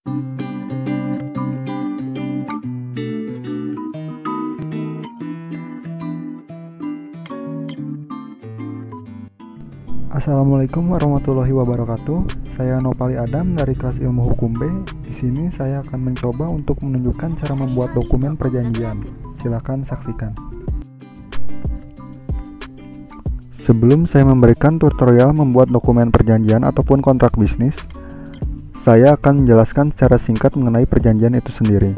Assalamualaikum warahmatullahi wabarakatuh. Saya Nopali Adam dari kelas Ilmu Hukum B. Di sini saya akan mencoba untuk menunjukkan cara membuat dokumen perjanjian. Silakan saksikan. Sebelum saya memberikan tutorial membuat dokumen perjanjian ataupun kontrak bisnis, saya akan menjelaskan secara singkat mengenai perjanjian itu sendiri.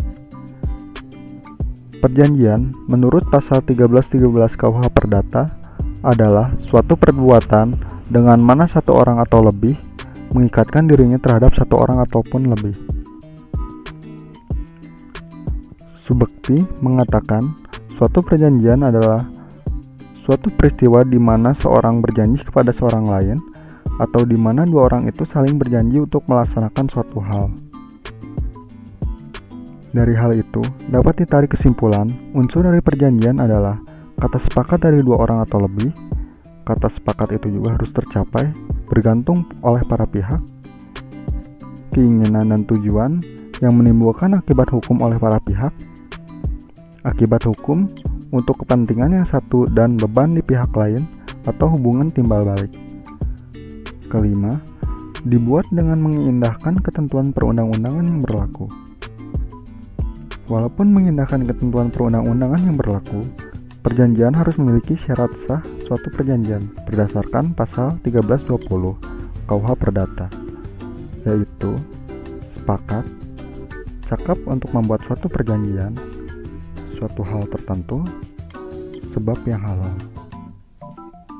Perjanjian menurut pasal 1313 KUH Perdata adalah suatu perbuatan dengan mana satu orang atau lebih mengikatkan dirinya terhadap satu orang ataupun lebih. Subekti mengatakan suatu perjanjian adalah suatu peristiwa di mana seorang berjanji kepada seorang lain atau di mana dua orang itu saling berjanji untuk melaksanakan suatu hal. Dari hal itu dapat ditarik kesimpulan unsur dari perjanjian adalah kata sepakat dari dua orang atau lebih. Kata sepakat itu juga harus tercapai bergantung oleh para pihak, keinginan dan tujuan yang menimbulkan akibat hukum oleh para pihak, akibat hukum untuk kepentingan yang satu dan beban di pihak lain atau hubungan timbal balik. Kelima, dibuat dengan mengindahkan ketentuan perundang-undangan yang berlaku. Walaupun mengindahkan ketentuan perundang-undangan yang berlaku, perjanjian harus memiliki syarat sah suatu perjanjian berdasarkan pasal 1320 KUH Perdata, yaitu sepakat, cakap untuk membuat suatu perjanjian, suatu hal tertentu, sebab yang halal.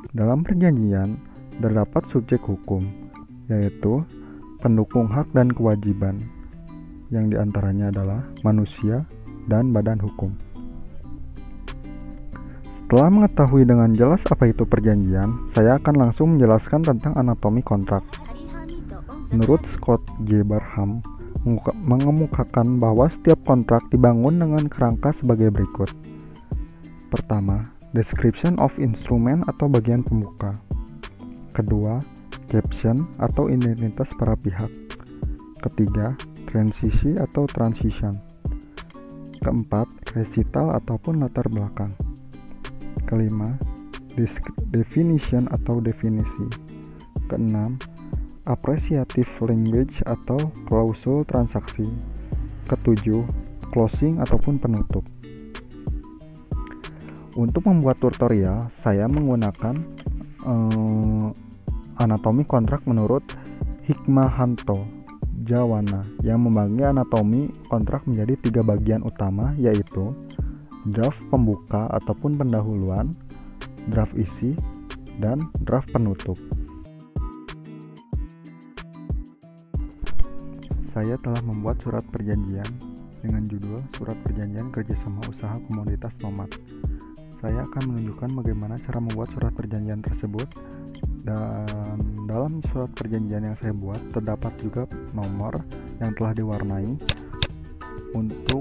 Dalam perjanjian terdapat subjek hukum, yaitu pendukung hak dan kewajiban, yang diantaranya adalah manusia dan badan hukum. Setelah mengetahui dengan jelas apa itu perjanjian, saya akan langsung menjelaskan tentang anatomi kontrak. Menurut Scott J. Barham, mengemukakan bahwa setiap kontrak dibangun dengan kerangka sebagai berikut. Pertama, description of instrument atau bagian pembuka. Kedua, caption atau identitas para pihak. Ketiga, transisi atau transition. Keempat, recital ataupun latar belakang. Kelima, definition atau definisi. Keenam, appreciative language atau klausul transaksi. Ketujuh, closing ataupun penutup. Untuk membuat tutorial, saya menggunakan anatomi kontrak menurut Hikmahanto Jawana yang membagi anatomi kontrak menjadi 3 bagian utama, yaitu draft pembuka ataupun pendahuluan, draft isi, dan draft penutup. Saya telah membuat surat perjanjian dengan judul Surat Perjanjian Kerjasama Usaha Komoditas Nomad. Saya akan menunjukkan bagaimana cara membuat surat perjanjian tersebut, dan dalam surat perjanjian yang saya buat terdapat juga nomor yang telah diwarnai. Untuk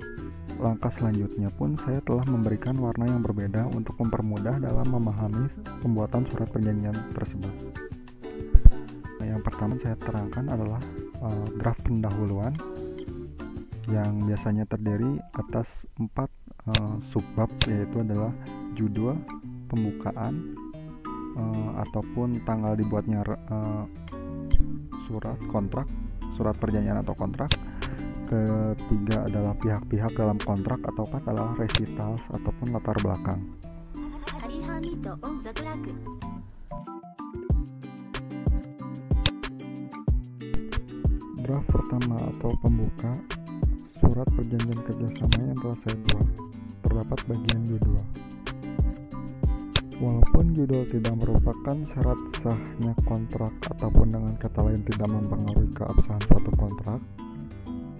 langkah selanjutnya pun saya telah memberikan warna yang berbeda untuk mempermudah dalam memahami pembuatan surat perjanjian tersebut. Yang pertama saya terangkan adalah draft pendahuluan yang biasanya terdiri atas 4 subbab, yaitu adalah judul, pembukaan, ataupun tanggal dibuatnya surat perjanjian atau kontrak. Ketiga adalah pihak-pihak dalam kontrak, atau keempat adalah recitals ataupun latar belakang. Draft pertama atau pembuka surat perjanjian kerjasama yang telah saya buat terdapat bagian judul. Walaupun judul tidak merupakan syarat sahnya kontrak ataupun dengan kata lain tidak mempengaruhi keabsahan suatu kontrak,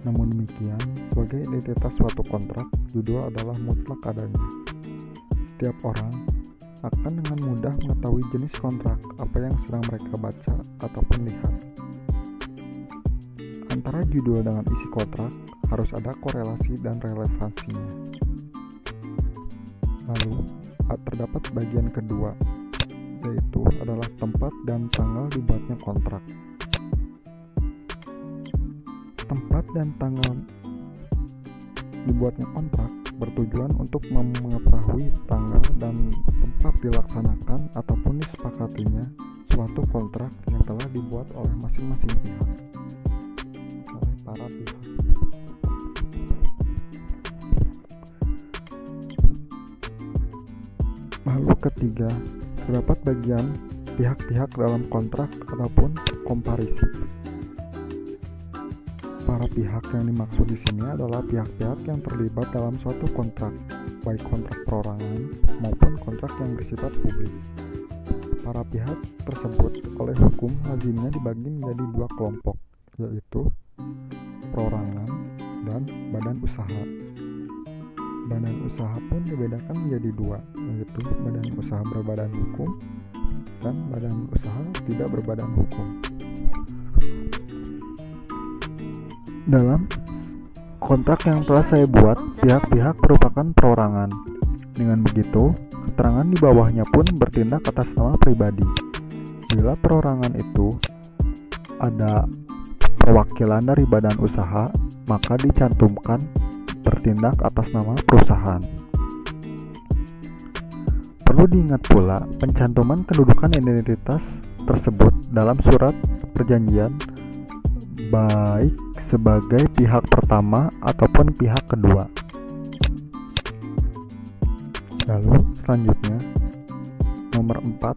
namun demikian, sebagai identitas suatu kontrak, judul adalah mutlak adanya. Setiap orang akan dengan mudah mengetahui jenis kontrak apa yang sedang mereka baca ataupun lihat. Antara judul dengan isi kontrak harus ada korelasi dan relevansinya. Lalu, terdapat bagian kedua, yaitu adalah tempat dan tanggal dibuatnya kontrak. Tempat dan tanggal dibuatnya kontrak bertujuan untuk mengetahui tanggal dan tempat dilaksanakan ataupun disepakatinya suatu kontrak yang telah dibuat oleh masing-masing pihak oleh para pihak. Lalu ketiga, terdapat bagian pihak-pihak dalam kontrak ataupun komparisi. Para pihak yang dimaksud di sini adalah pihak-pihak yang terlibat dalam suatu kontrak, baik kontrak perorangan maupun kontrak yang bersifat publik. Para pihak tersebut oleh hukum lazimnya dibagi menjadi dua kelompok, yaitu perorangan dan badan usaha. Badan usaha pun dibedakan menjadi dua, yaitu badan usaha berbadan hukum dan badan usaha tidak berbadan hukum. Dalam kontrak yang telah saya buat, pihak-pihak merupakan perorangan. Dengan begitu, keterangan di bawahnya pun bertindak atas nama pribadi. Bila perorangan itu ada perwakilan dari badan usaha, maka dicantumkan bertindak atas nama perusahaan. Perlu diingat pula, pencantuman kedudukan identitas tersebut dalam surat perjanjian baik sebagai pihak pertama ataupun pihak kedua. Lalu selanjutnya nomor 4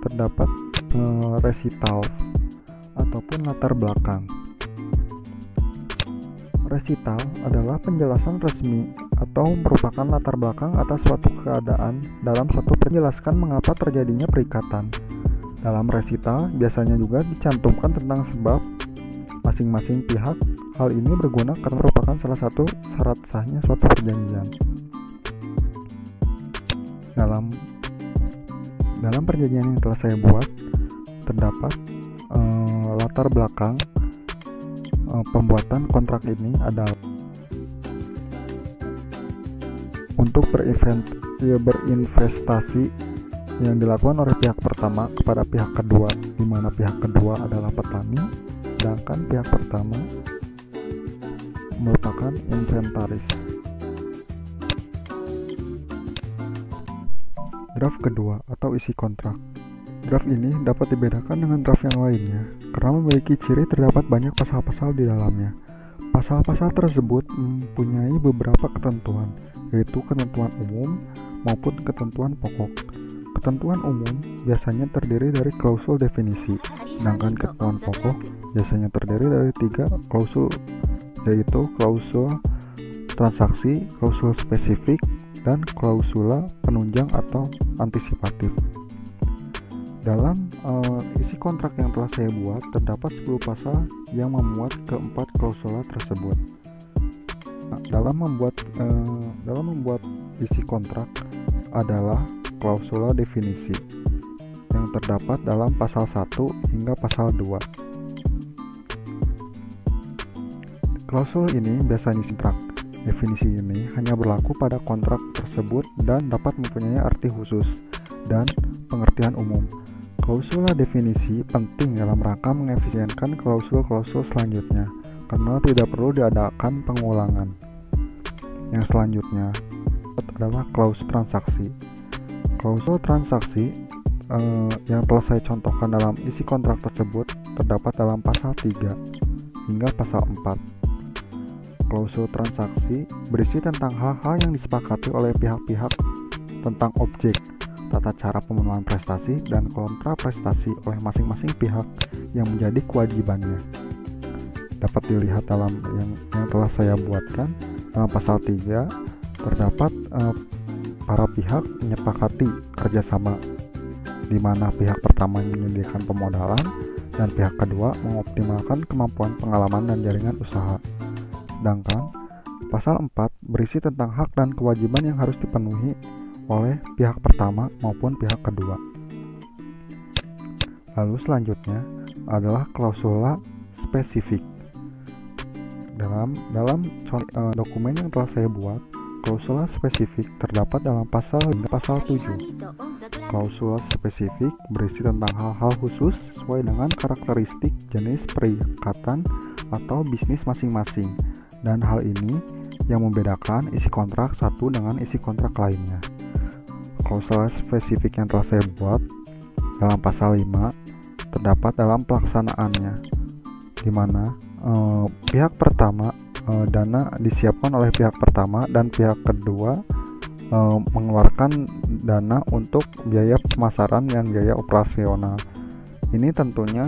terdapat resital ataupun latar belakang. Resital adalah penjelasan resmi atau merupakan latar belakang atas suatu keadaan dalam suatu penjelaskan mengapa terjadinya perikatan. Dalam resital biasanya juga dicantumkan tentang sebab masing-masing pihak. Hal ini berguna karena merupakan salah satu syarat sahnya suatu perjanjian. Dalam perjanjian yang telah saya buat terdapat latar belakang pembuatan kontrak ini adalah untuk berinvestasi yang dilakukan oleh pihak pertama kepada pihak kedua, di mana pihak kedua adalah petani, sedangkan pihak pertama merupakan inventaris. Draft kedua atau isi kontrak. Draft ini dapat dibedakan dengan draft yang lainnya karena memiliki ciri terdapat banyak pasal-pasal di dalamnya. Pasal-pasal tersebut mempunyai beberapa ketentuan, yaitu ketentuan umum maupun ketentuan pokok. Ketentuan umum biasanya terdiri dari klausul definisi, sedangkan ketentuan pokok biasanya terdiri dari 3 klausul, yaitu klausul transaksi, klausul spesifik, dan klausula penunjang atau antisipatif. Dalam isi kontrak yang telah saya buat, terdapat 10 pasal yang memuat keempat klausula tersebut. Nah, dalam membuat isi kontrak adalah klausula definisi yang terdapat dalam pasal 1 hingga pasal 2. Klausul ini biasanya kontrak. Definisi ini hanya berlaku pada kontrak tersebut dan dapat mempunyai arti khusus dan pengertian umum. Klausula definisi penting dalam rangka mengefisienkan klausul-klausul selanjutnya karena tidak perlu diadakan pengulangan. Yang selanjutnya adalah klausul transaksi. Klausul transaksi yang telah saya contohkan dalam isi kontrak tersebut terdapat dalam pasal 3 hingga pasal 4. Klausul transaksi berisi tentang hal-hal yang disepakati oleh pihak-pihak tentang objek, tata cara pemenuhan prestasi, dan kontra prestasi oleh masing-masing pihak yang menjadi kewajibannya. Dapat dilihat dalam yang telah saya buatkan dalam pasal 3 terdapat para pihak menyepakati kerjasama, di mana pihak pertama menyediakan pemodalan dan pihak kedua mengoptimalkan kemampuan pengalaman dan jaringan usaha. Sedangkan pasal 4 berisi tentang hak dan kewajiban yang harus dipenuhi oleh pihak pertama maupun pihak kedua. Lalu selanjutnya adalah klausula spesifik. Dalam dokumen yang telah saya buat, klausula spesifik terdapat dalam pasal 7. Klausula spesifik berisi tentang hal-hal khusus sesuai dengan karakteristik jenis perikatan atau bisnis masing-masing, dan hal ini yang membedakan isi kontrak satu dengan isi kontrak lainnya. Klausula spesifik yang telah saya buat dalam pasal 5 terdapat dalam pelaksanaannya, di mana pihak pertama dana disiapkan oleh pihak pertama dan pihak kedua mengeluarkan dana untuk biaya pemasaran dan biaya operasional. Ini tentunya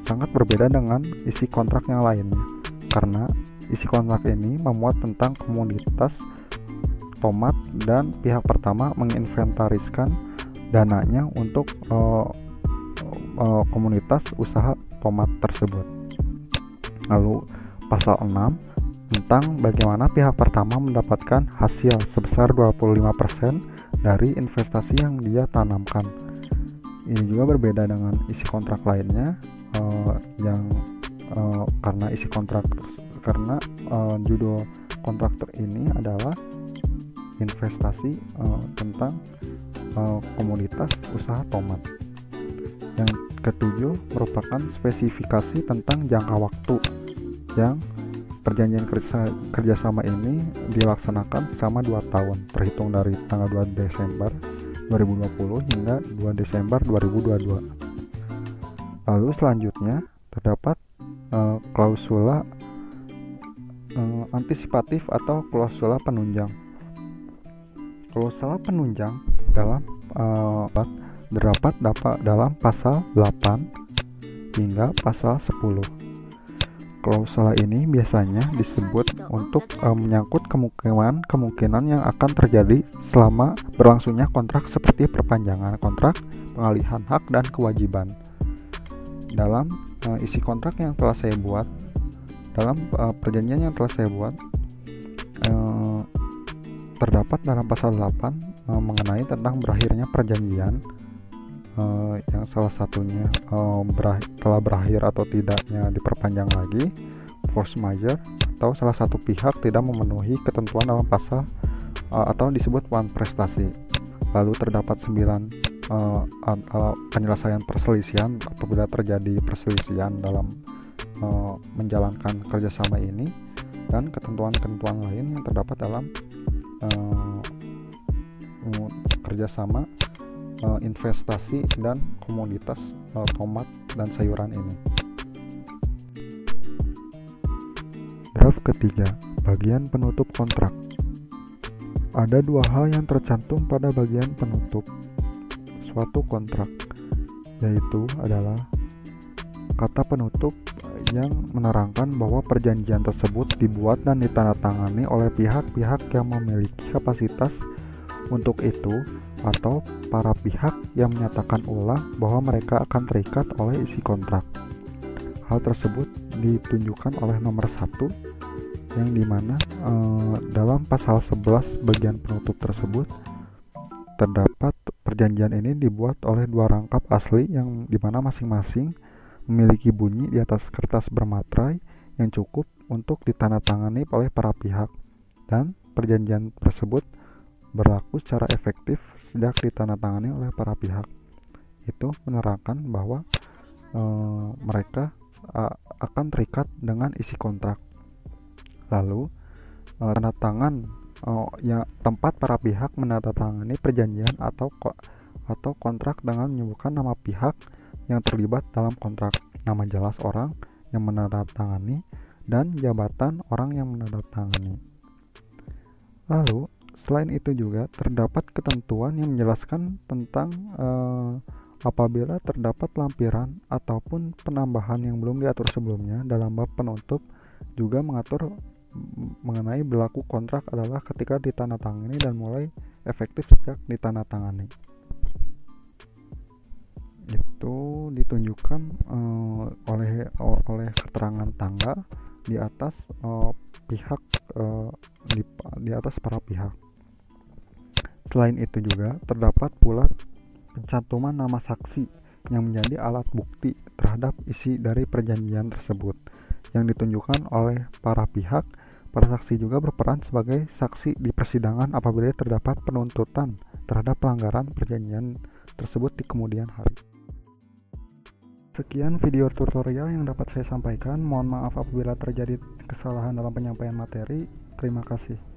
sangat berbeda dengan isi kontrak yang lainnya, karena isi kontrak ini memuat tentang komoditas tomat dan pihak pertama menginventariskan dananya untuk komunitas usaha tomat tersebut. Lalu pasal 6 tentang bagaimana pihak pertama mendapatkan hasil sebesar 25% dari investasi yang dia tanamkan. Ini juga berbeda dengan isi kontrak lainnya karena judul kontrak ini adalah investasi tentang komoditas usaha tomat. Yang ketujuh merupakan spesifikasi tentang jangka waktu yang perjanjian kerjasama ini dilaksanakan selama 2 tahun terhitung dari tanggal 2 Desember 2020 hingga 2 Desember 2022. Lalu selanjutnya terdapat klausula antisipatif atau klausula penunjang. Klausula penunjang terdapat dalam pasal 8 hingga pasal 10. Klausula ini biasanya disebut untuk menyangkut kemungkinan yang akan terjadi selama berlangsungnya kontrak, seperti perpanjangan kontrak, pengalihan hak, dan kewajiban. Dalam isi kontrak yang telah saya buat, dalam perjanjian yang telah saya buat, terdapat dalam pasal 8 mengenai tentang berakhirnya perjanjian, yang salah satunya telah berakhir atau tidaknya diperpanjang lagi, force majeure, atau salah satu pihak tidak memenuhi ketentuan dalam pasal atau disebut wan prestasi. Lalu terdapat 9 penyelesaian perselisihan apabila terjadi perselisihan dalam menjalankan kerjasama ini, dan ketentuan-ketentuan lain yang terdapat dalam kerjasama investasi dan komoditas tomat dan sayuran ini. Draft ketiga, bagian penutup kontrak. Ada 2 hal yang tercantum pada bagian penutup suatu kontrak, yaitu adalah kata penutup yang menerangkan bahwa perjanjian tersebut dibuat dan ditandatangani oleh pihak-pihak yang memiliki kapasitas untuk itu, atau para pihak yang menyatakan ulang bahwa mereka akan terikat oleh isi kontrak. Hal tersebut ditunjukkan oleh nomor 1, yang dimana dalam pasal 11 bagian penutup tersebut terdapat perjanjian ini dibuat oleh 2 rangkap asli yang dimana masing-masing memiliki bunyi di atas kertas bermaterai yang cukup untuk ditandatangani oleh para pihak, dan perjanjian tersebut berlaku secara efektif sejak ditandatangani oleh para pihak. Itu menerangkan bahwa mereka akan terikat dengan isi kontrak. Lalu tanda tangan tempat para pihak menandatangani perjanjian atau kontrak dengan menyebutkan nama pihak yang terlibat dalam kontrak, nama jelas orang yang menandatangani, dan jabatan orang yang menandatangani. Lalu selain itu juga terdapat ketentuan yang menjelaskan tentang apabila terdapat lampiran ataupun penambahan yang belum diatur sebelumnya. Dalam bab penutup juga mengatur mengenai berlaku kontrak adalah ketika ditandatangani dan mulai efektif sejak ditandatangani. Itu ditunjukkan oleh keterangan tanggal di atas pihak di atas para pihak. Selain itu juga terdapat pula pencantuman nama saksi yang menjadi alat bukti terhadap isi dari perjanjian tersebut, yang ditunjukkan oleh para pihak Para saksi juga berperan sebagai saksi di persidangan apabila terdapat penuntutan terhadap pelanggaran perjanjian tersebut di kemudian hari. Sekian video tutorial yang dapat saya sampaikan. Mohon maaf apabila terjadi kesalahan dalam penyampaian materi. Terima kasih.